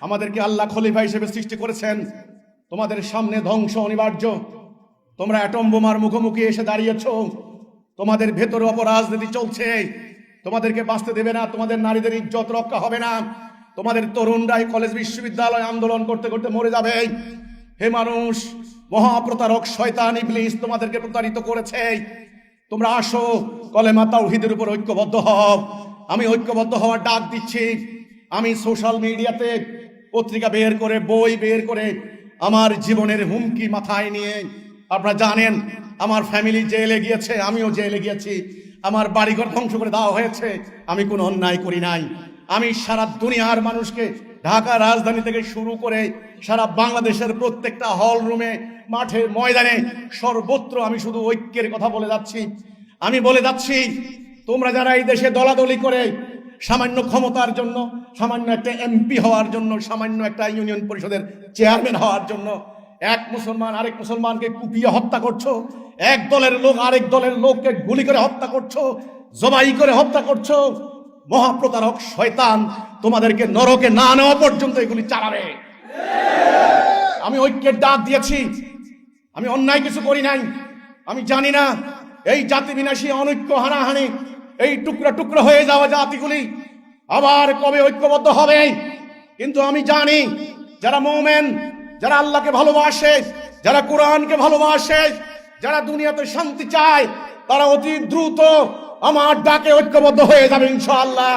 আমাদেরকে আল্লাহ খলিফা হিসেবে সৃষ্টি করেছেন। তোমাদের সামনে ধ্বংস অনিবার্য। তোমরা অ্যাটম বোমার মুখোমুখি এসে দাঁড়িয়েছ। তোমাদের ভেতরে অপরাজনীতি চলছে। তোমাদেরকে বাঁচতে দেবে না। তোমাদের নারীদের ইজ্জত রক্ষা হবে না। তোমাদের তরুণরাই কলেজ বিশ্ববিদ্যালয় আন্দোলন করতে করতে মরে যাবে। হে মানুষ, মহাপ্রতারক শয়তান ইবলিস তোমাদেরকে প্রতারিত করেছে। তোমরা আসো, কলেমা তাওহীদের উপর ঐক্যবদ্ধ হও। আমি ঐক্যবদ্ধ হওয়ার ডাক দিচ্ছি। আমি সোশ্যাল মিডিয়াতে পত্রিকা বের করে, বই বের করে, আমার জীবনের হুমকি মাথায় নিয়ে, আপনারা জানেন আমার ফ্যামিলি জেলে গিয়েছে, আমিও জেলে গিয়েছি, আমার বাড়িঘর ধ্বংস করে দেওয়া হয়েছে। আমি কোনো অন্যায় করি নাই। আমি সারা দুনিয়ার মানুষকে, ঢাকা রাজধানী থেকে শুরু করে সারা বাংলাদেশের প্রত্যেকটা হল রুমে, মাঠে, ময়দানে, সর্বত্র আমি শুধু ঐক্যের কথা বলে যাচ্ছি। আমি বলে যাচ্ছি, তোমরা যারা এই দেশে দলাদলি করে সামান্য ক্ষমতার জন্য, সামান্য একটা এমপি হওয়ার জন্য, সামান্য একটা ইউনিয়ন পরিষদের চেয়ারম্যান হওয়ার জন্য এক মুসলমান আরেক মুসলমানকে কুপিয়ে হত্যা করছো, এক দলের লোক আরেক দলের লোককে গুলি করে হত্যা করছো, জবাই করে হত্যা করছো, মহাপ্রতারক শয়তান তোমাদেরকে নরকে না নেওয়া পর্যন্ত এগুলি চালাবে। আমি ঐক্যের ডাক দিয়েছি। আমি অন্যায় কিছু করি নাই। আমি জানি না এই জাতি বিনাশী অনৈক্য, হানাহানি, এই টুকরা টুকরা হয়ে যাওয়া জাতিগুলি আবার কবে ঐক্যবদ্ধ হবে। কিন্তু আমি জানি যারা মুমিন, যারা আল্লাহকে ভালোবাসে, যারা কোরআনকে ভালোবাসে, যারা দুনিয়াতে শান্তি চায়, তারা অতি দ্রুত আমার ডাকে ঐক্যবদ্ধ হয়ে যাবে ইনশাআল্লাহ।